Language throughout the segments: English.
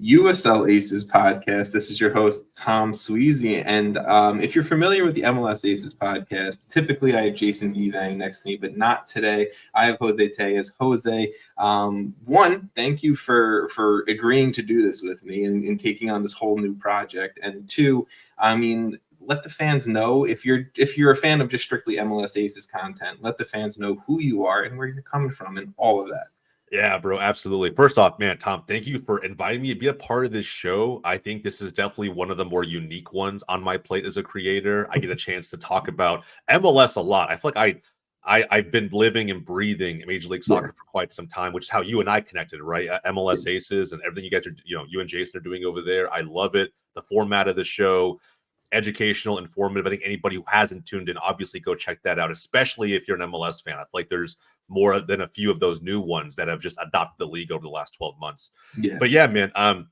USL Aces Podcast. This is your host, Tom Sweezy. And if you're familiar with the MLS Aces Podcast, typically I have Jason Vivang next to me, but not today. I have Jose Tejas. Jose, one, thank you for agreeing to do this with me and taking on this whole new project. And two, let the fans know if you're a fan of just strictly MLS Aces content, let the fans know who you are and where you're coming from and all of that. Yeah, bro, absolutely. First off, man, Tom, thank you for inviting me to be a part of this show. I think this is definitely one of the more unique ones on my plate as a creator. I get a chance to talk about MLS a lot. I feel like I've been living and breathing Major League Soccer for quite some time, which is how you and I connected, right? MLS Aces and everything you guys are, you and Jason are doing over there. I love it. The format of the show, educational, informative. I think anybody who hasn't tuned in, obviously go check that out, especially if you're an MLS fan. I feel like there's more than a few of those new ones that have just adopted the league over the last 12 months. Yeah. But yeah, man, I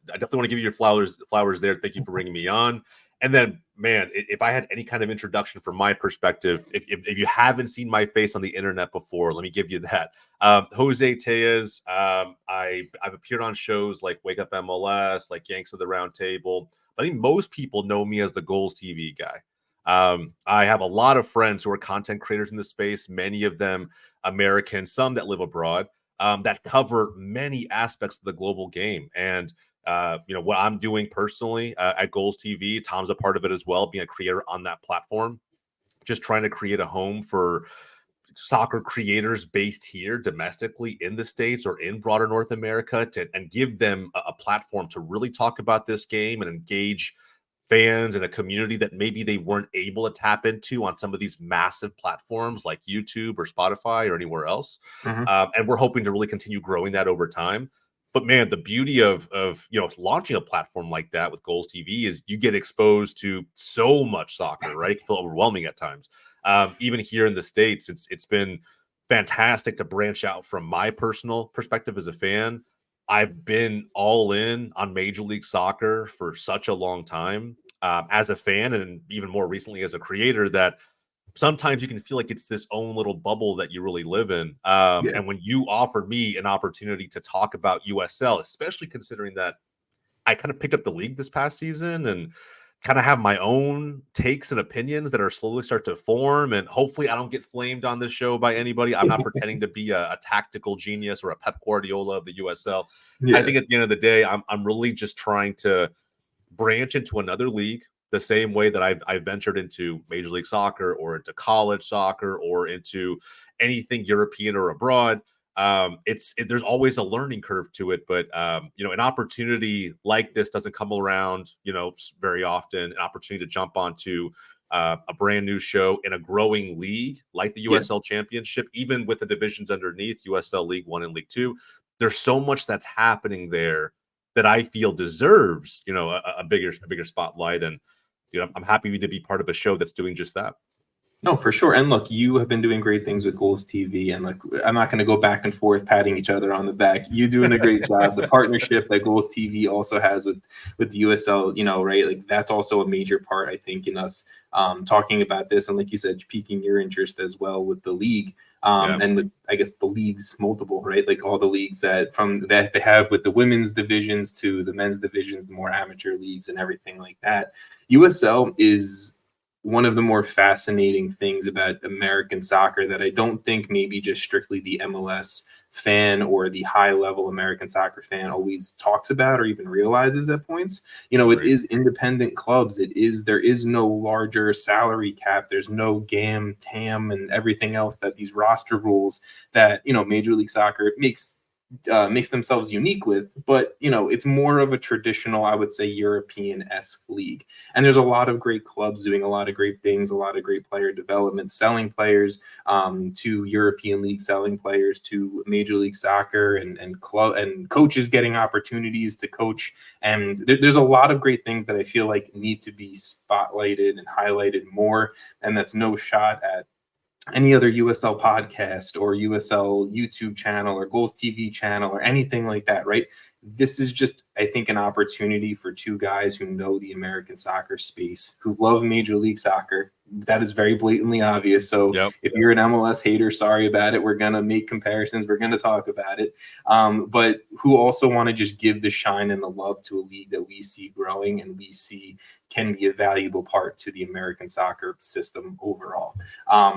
definitely want to give you your flowers there. Thank you for bringing me on. And then, man, if I had any kind of introduction from my perspective, if you haven't seen my face on the internet before, let me give you that. Jose Tejas, I've appeared on shows like Wake Up MLS, like Yanks of the Round Table. I think most people know me as the Goals TV guy. I have a lot of friends who are content creators in the space, many of them American, some that live abroad, that cover many aspects of the global game. And, what I'm doing personally at Goals TV, Tom's a part of it as well, being a creator on that platform, just trying to create a home for soccer creators based here domestically in the States or in broader North America and give them a platform to really talk about this game and engage fans and a community that maybe they weren't able to tap into on some of these massive platforms like YouTube or Spotify or anywhere else. And we're hoping to really continue growing that over time. But man, the beauty of launching a platform like that with Goals TV is you get exposed to so much soccer, right? It can feel overwhelming at times. Even here in the States, it's been fantastic to branch out from my personal perspective as a fan. I've been all in on Major League Soccer for such a long time as a fan, and even more recently as a creator, that sometimes you can feel like it's this own little bubble that you really live in. And when you offered me an opportunity to talk about USL, especially considering that I kind of picked up the league this past season and kind of have my own takes and opinions that are slowly start to form. And hopefully I don't get flamed on this show by anybody. I'm not pretending to be a tactical genius or a Pep Guardiola of the USL. I think at the end of the day, I'm really just trying to branch into another league the same way that I've ventured into Major League Soccer or into college soccer or into anything European or abroad. There's always a learning curve to it, but an opportunity like this doesn't come around, very often. An opportunity to jump onto a brand new show in a growing league like the USL Championship, even with the divisions underneath USL League 1 and League 2. There's so much that's happening there that I feel deserves, a bigger spotlight. And I'm happy to be part of a show that's doing just that. No, for sure. And look, you have been doing great things with Goals TV. And look, I'm not going to go back and forth patting each other on the back. You're doing a great job. The partnership that Goals TV also has with the USL, right? Like that's also a major part, I think, in us talking about this. And like you said, piquing your interest as well with the league. And with, I guess, the leagues multiple, right? Like all the leagues that they have with the women's divisions to the men's divisions, the more amateur leagues and everything like that. USL is one of the more fascinating things about American soccer that I don't think maybe just strictly the MLS fan or the high level American soccer fan always talks about or even realizes at points. It is independent clubs. There is no larger salary cap. There's no GAM, TAM, and everything else that these roster rules that, Major League Soccer makes themselves unique with, but it's more of a traditional, I would say, European-esque league. And there's a lot of great clubs doing a lot of great things, a lot of great player development, selling players to European league, selling players to Major League Soccer, and club and coaches getting opportunities to coach. And there's a lot of great things that I feel like need to be spotlighted and highlighted more. And that's no shot at any other USL podcast or USL YouTube channel or Goals TV channel or anything like that, right? This is just, I think, an opportunity for two guys who know the American soccer space, who love Major League Soccer, that is very blatantly obvious. So if you're an MLS hater, sorry about it. We're going to make comparisons. We're going to talk about it. But who also want to just give the shine and the love to a league that we see growing and we see can be a valuable part to the American soccer system overall.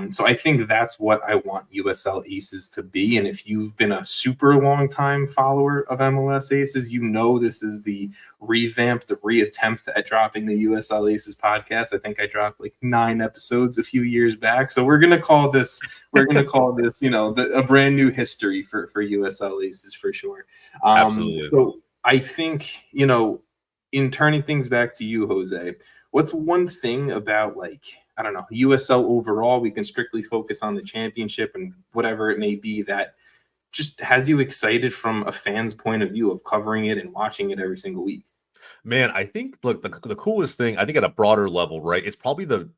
So I think that's what I want USL Aces to be. And if you've been a super long time follower of MLS Aces, you know this is the revamp, the reattempt at dropping the USL Aces podcast. I think I dropped like 9 episodes a few years back. So we're gonna call this, a brand new history for USL Aces for sure. Absolutely. So I think, in turning things back to you, Jose, what's one thing about I don't know, USL overall, we can strictly focus on the championship and whatever it may be that just has you excited from a fan's point of view of covering it and watching it every single week? Man, I think look, the coolest thing, I think at a broader level, right? It's probably the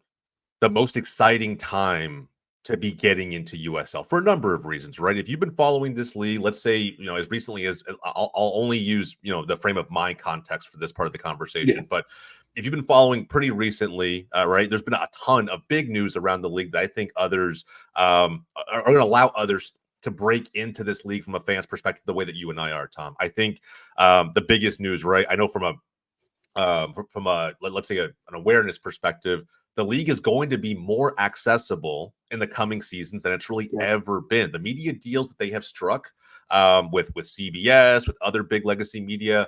most exciting time to be getting into USL for a number of reasons, right? If you've been following this league, let's say, as recently as I'll only use, the frame of my context for this part of the conversation, but if you've been following pretty recently, right, there's been a ton of big news around the league that I think others are going to allow others to break into this league from a fan's perspective, the way that you and I are, Tom. I think the biggest news, right? I know from a let's say an awareness perspective, the league is going to be more accessible in the coming seasons than it's really ever been. The media deals that they have struck with CBS, with other big legacy media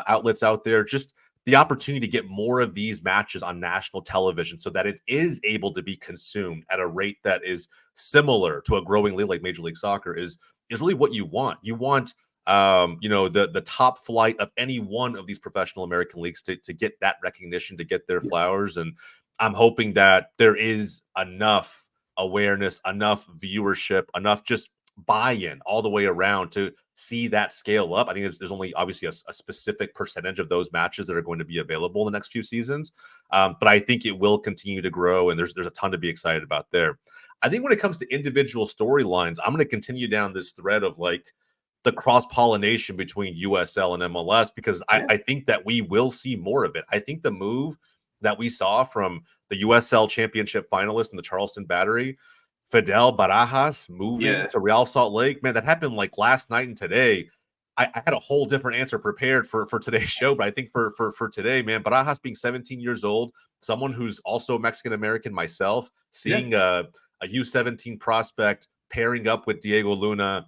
outlets out there, just the opportunity to get more of these matches on national television so that it is able to be consumed at a rate that is similar to a growing league like Major League Soccer is really what you want. You want the top flight of any one of these professional American leagues to get that recognition, to get their flowers. And I'm hoping that there is enough awareness, enough viewership, enough just buy-in all the way around to see that scale up. I think there's only obviously a specific percentage of those matches that are going to be available in the next few seasons. But I think it will continue to grow, and there's a ton to be excited about there. I think when it comes to individual storylines, I'm going to continue down this thread of the cross-pollination between USL and MLS, because I think that we will see more of it. I think the move that we saw from the USL Championship finalist in the Charleston Battery, Fidel Barajas, moving to Real Salt Lake, man, that happened last night and today. I had a whole different answer prepared for today's show, but I think for today, man, Barajas being 17 years old, someone who's also Mexican-American myself, seeing a U17 prospect pairing up with Diego Luna,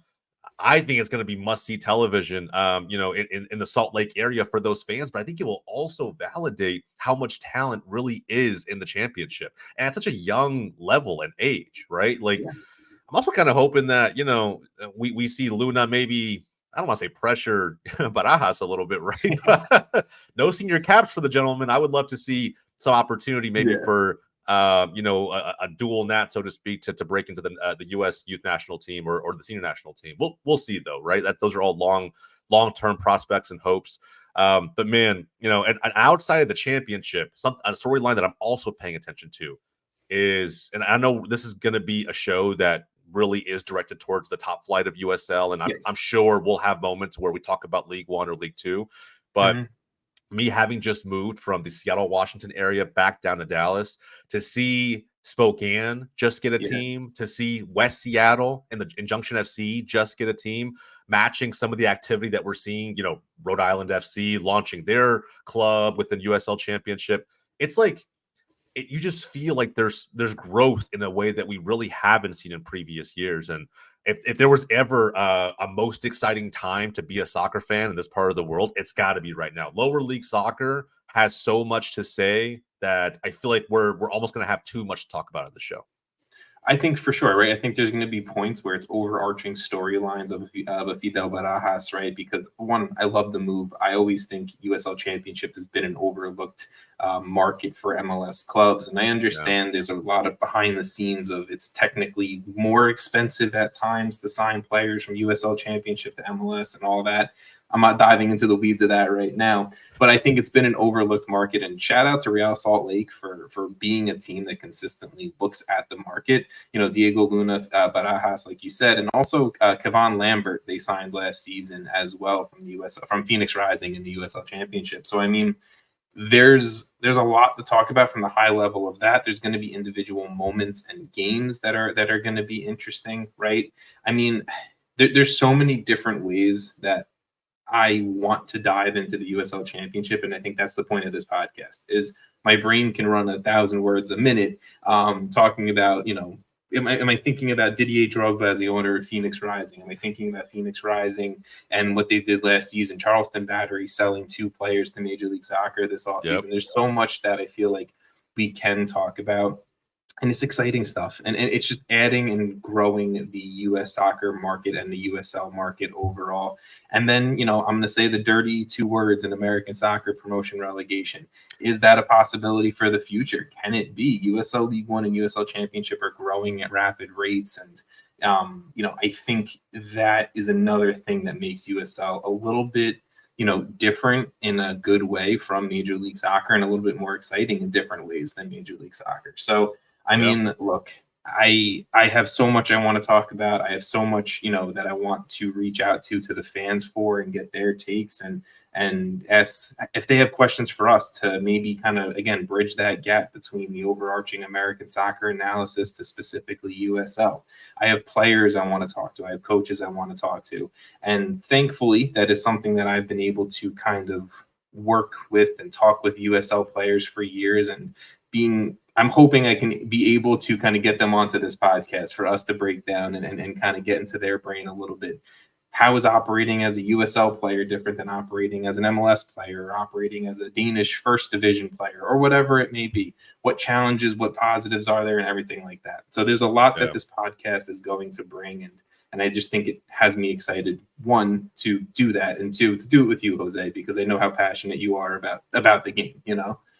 I think it's going to be must-see television, in the Salt Lake area for those fans. But I think it will also validate how much talent really is in the championship, and at such a young level and age, right? I'm also kind of hoping that we see Luna maybe. I don't want to say pressure Barajas a little bit, right? But no senior caps for the gentleman. I would love to see some opportunity maybe for a dual nat, so to speak, to break into the U.S. youth national team or the senior national team. We'll see though, right? Those are all long-term prospects and hopes. But man, and outside of the championship, a storyline that I'm also paying attention to is, and I know this is going to be a show that really is directed towards the top flight of USL, and I'm sure we'll have moments where we talk about League One or League Two, but me having just moved from the Seattle, Washington area back down to Dallas to see Spokane just get a team, to see West Seattle and the Junction FC just get a team, matching some of the activity that we're seeing, Rhode Island FC launching their club within USL Championship. It's you just feel like there's growth in a way that we really haven't seen in previous years. And if there was ever a most exciting time to be a soccer fan in this part of the world, it's got to be right now. Lower league soccer has so much to say that I feel like we're almost going to have too much to talk about in the show. I think for sure, right? I think there's going to be points where it's overarching storylines of a Fidel Barajas, right? Because one, I love the move. I always think USL Championship has been an overlooked market for MLS clubs. And I understand there's a lot of behind the scenes of it's technically more expensive at times to sign players from USL Championship to MLS and all that. I'm not diving into the weeds of that right now, but I think it's been an overlooked market. And shout out to Real Salt Lake for being a team that consistently looks at the market. Diego Luna, Barajas, like you said, and also Kevon Lambert, they signed last season as well from Phoenix Rising in the USL Championship. So I mean, there's a lot to talk about from the high level of that. There's going to be individual moments and games that are going to be interesting, right? I mean, there's so many different ways that I want to dive into the USL Championship, and I think that's the point of this podcast. Is my brain can run 1,000 words a minute, talking about, am I thinking about Didier Drogba as the owner of Phoenix Rising? Am I thinking about Phoenix Rising and what they did last season? Charleston Battery selling 2 players to Major League Soccer this offseason. Yep. There's so much that I feel like we can talk about, and it's exciting stuff, and it's just adding and growing the US soccer market and the USL market overall. And then, I'm going to say the dirty 2 words in American soccer: promotion, relegation. Is that a possibility for the future? Can it be? USL League One and USL Championship are growing at rapid rates, and I think that is another thing that makes USL a little bit different in a good way from Major League Soccer, and a little bit more exciting in different ways than Major League Soccer. So I mean, look, I have so much I want to talk about. I have so much, that I want to reach out to the fans for and get their takes, and ask if they have questions for us to maybe kind of, again, bridge that gap between the overarching American soccer analysis to specifically USL. I have players I want to talk to. I have coaches I want to talk to. And thankfully, that is something that I've been able to kind of work with and talk with USL players for years, and I'm hoping I can be able to kind of get them onto this podcast for us to break down and kind of get into their brain a little bit. How is operating as a USL player different than operating as an MLS player, or operating as a Danish first division player, or whatever it may be? What challenges, what positives are there, and everything like that. So there's a lot that this podcast is going to bring, and I just think it has me excited, 1, to do that, and 2, to do it with you, Jose, because I know how passionate you are about the game,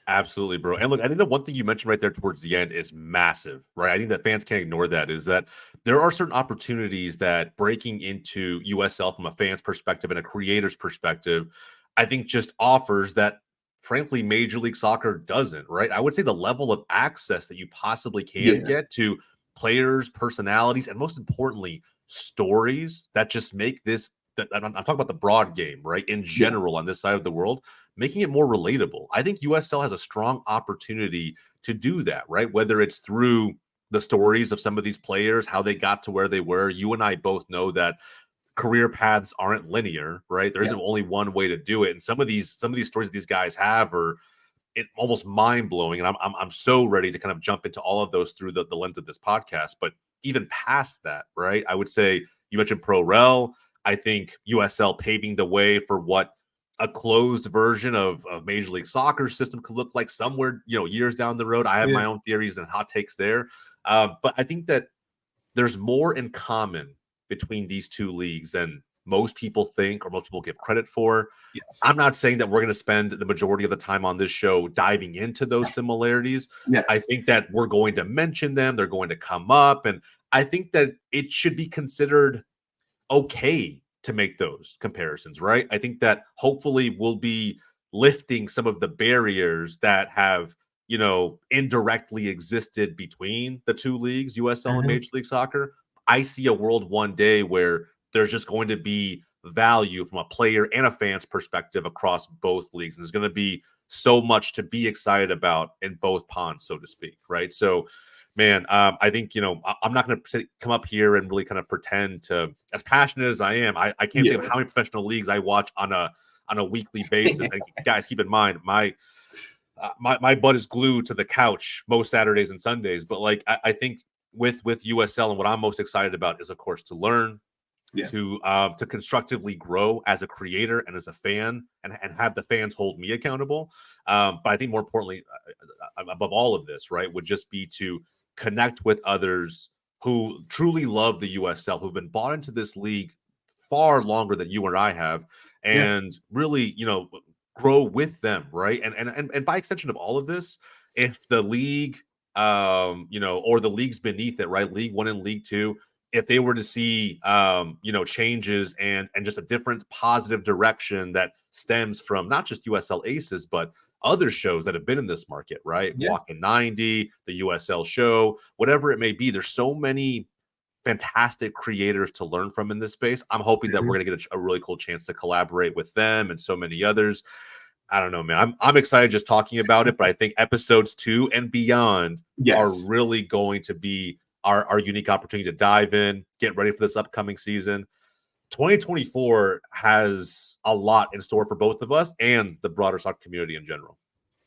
Absolutely, bro. And look, I think the one thing you mentioned right there towards the end is massive, right? I think that fans can't ignore that, is that there are certain opportunities that breaking into USL from a fan's perspective and a creator's perspective, I think just offers that, frankly, Major League Soccer doesn't, right? I would say the level of access that you possibly can get to players, personalities, and most importantly, stories that just make this, I'm talking about the broad game, right? In general, on this side of the world, making it more relatable. I think USL has a strong opportunity to do that, right? Whether it's through the stories of some of these players, how they got to where they were. You and I both know that career paths aren't linear, right? There isn't only one way to do it. And some of these stories that these guys have are almost mind-blowing. And I'm so ready to kind of jump into all of those through the lens of this podcast. But even past that, right? I would say you mentioned Pro Rel. I think USL paving the way for what a closed version of Major League Soccer system could look like somewhere, years down the road. I have my own theories and hot takes there. But I think that there's more in common between these 2 leagues than most people think or most people give credit for. Yes. I'm not saying that we're going to spend the majority of the time on this show diving into those similarities. Yes. I think that we're going to mention them. They're going to come up. And I think that it should be considered okay to make those comparisons, right? I think that hopefully we'll be lifting some of the barriers that have, indirectly existed between the 2 leagues, USL and Major League Soccer. I see a world one day where there's just going to be value from a player and a fan's perspective across both leagues. And there's going to be so much to be excited about in both ponds, so to speak, right? So, man, I think, I'm not going to come up here and really kind of pretend to, as passionate as I am, I can't think of how many professional leagues I watch on a weekly basis. And guys, keep in mind, my butt is glued to the couch most Saturdays and Sundays. But I think with USL, and what I'm most excited about is, of course, to learn, to constructively grow as a creator and as a fan, and have the fans hold me accountable. But I think more importantly, above all of this, right, would just be to connect with others who truly love the USL, who've been bought into this league far longer than you and I have, and really, grow with them, right? And by extension of all of this, if the league, or the leagues beneath it, right, League One and League Two, if they were to see, changes and just a different positive direction that stems from not just USL Aces, but other shows that have been in this market, right? Walking 90, the USL show, whatever it may be. There's so many fantastic creators to learn from in this space. I'm hoping that we're going to get a really cool chance to collaborate with them and so many others. I don't know, man. I'm excited just talking about it, but I think episodes 2 and beyond are Yes. really going to be our unique opportunity to dive in, get ready for this upcoming season. 2024 has a lot in store for both of us and the broader soccer community in general.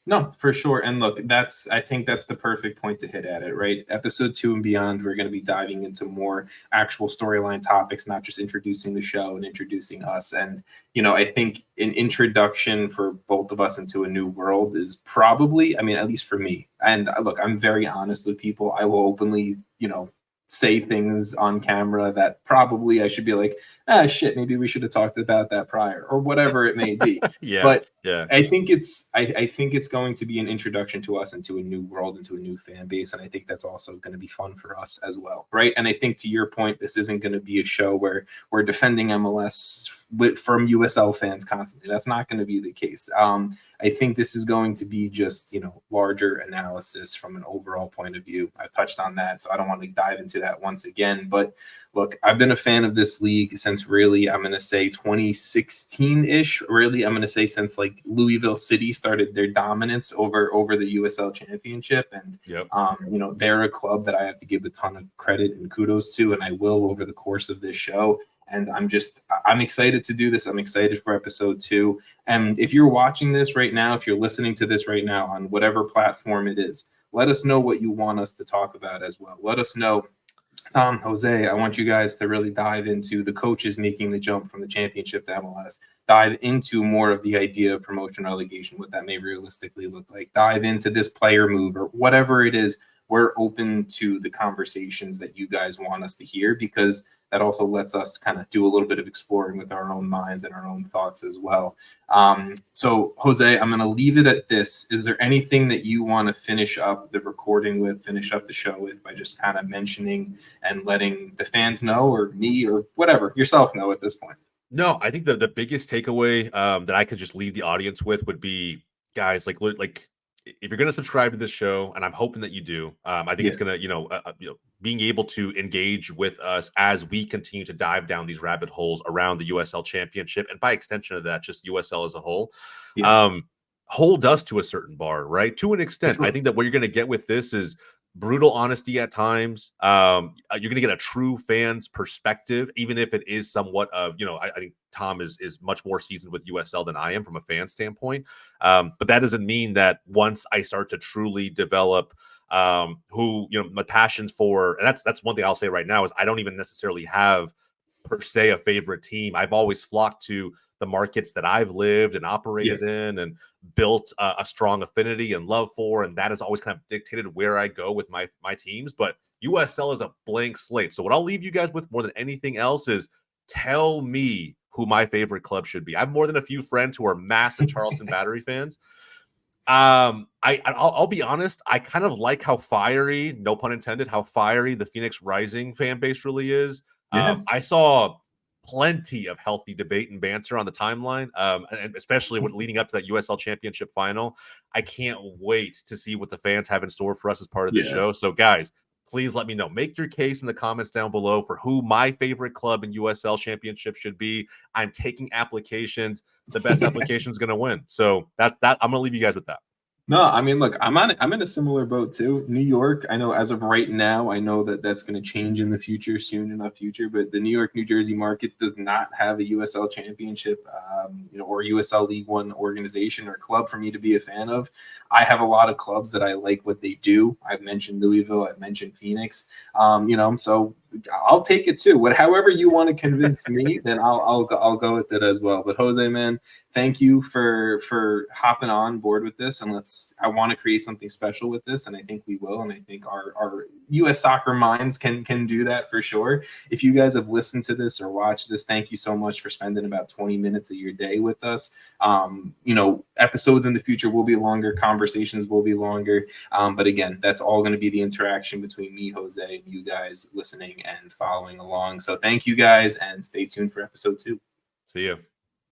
No, for sure. And look, I think that's the perfect point to hit at it, right? Episode 2 and beyond, we're going to be diving into more actual storyline topics, not just introducing the show and introducing us. And, I think an introduction for both of us into a new world is probably, I mean, at least for me. And look, I'm very honest with people. I will openly, say things on camera that probably I should be like, shit, maybe we should have talked about that prior or whatever it may be. Yeah. But Yeah. I think it's going to be an introduction to us into a new world, into a new fan base, and I think that's also going to be fun for us as well, right? And I think to your point, this isn't going to be a show where we're defending MLS from USL fans constantly. That's not going to be the case. I think this is going to be just larger analysis from an overall point of view. I've touched on that, so I don't want to dive into that once again. But look, I've been a fan of this league since really, I'm going to say 2016-ish. Really, I'm going to say since like Louisville City started their dominance over the USL Championship, and Yep. They're a club that I have to give a ton of credit and kudos to, and I will over the course of this show. And I'm excited to do this. I'm excited for episode 2. And if you're watching this right now, if you're listening to this right now on whatever platform it is, let us know what you want us to talk about as well. Let us know, Tom, Jose, I want you guys to really dive into the coaches making the jump from the championship to MLS. Dive into more of the idea of promotion relegation, what that may realistically look like. Dive into this player move or whatever it is. We're open to the conversations that you guys want us to hear, because that also lets us kind of do a little bit of exploring with our own minds and our own thoughts as well. So, Jose, I'm going to leave it at this. Is there anything that you want to finish up the recording with, finish up the show with, by just kind of mentioning and letting the fans know, or me, or whatever, yourself know at this point? No, I think the biggest takeaway that I could just leave the audience with would be, guys, like if you're going to subscribe to this show, and I'm hoping that you do, I think it's going to, being able to engage with us as we continue to dive down these rabbit holes around the USL Championship, and by extension of that, just USL as a whole, hold us to a certain bar, right? To an extent, I think that what you're going to get with this is brutal honesty at times. You're going to get a true fan's perspective, even if it is somewhat of, I think Tom is much more seasoned with USL than I am from a fan standpoint. But that doesn't mean that once I start to truly develop my passions for, and that's one thing I'll say right now, is I don't even necessarily have per se a favorite team. I've always flocked to the markets that I've lived and operated in and built a strong affinity and love for, and that has always kind of dictated where I go with my teams. But USL is a blank slate. So what I'll leave you guys with more than anything else is, tell me who my favorite club should be. I have more than a few friends who are massive Charleston Battery fans. I'll be honest, I kind of like how fiery, no pun intended, how fiery the Phoenix Rising fan base really is. I saw plenty of healthy debate and banter on the timeline, and especially when leading up to that USL Championship final. I can't wait to see what the fans have in store for us as part of this show. So, guys, please let me know. Make your case in the comments down below for who my favorite club in USL Championship should be. I'm taking applications. The best application is going to win. So that I'm going to leave you guys with that. No, I mean, look, I'm in a similar boat too. New York, I know as of right now, I know that that's going to change in the future, soon enough future, but the New York, New Jersey market does not have a USL championship, or USL League One organization or club for me to be a fan of. I have a lot of clubs that I like what they do. I've mentioned Louisville, I've mentioned Phoenix, so I'll take it too. However you want to convince me, then I'll go with it as well. But Jose, man, thank you for hopping on board with this, and I want to create something special with this, and I think we will, and I think our U.S. soccer minds can do that for sure. If you guys have listened to this or watched this, thank you so much for spending about 20 minutes of your day with us. Episodes in the future will be longer, conversations will be longer, but again, that's all going to be the interaction between me, Jose, and you guys listening and following along. So thank you guys, and stay tuned for episode 2. See you.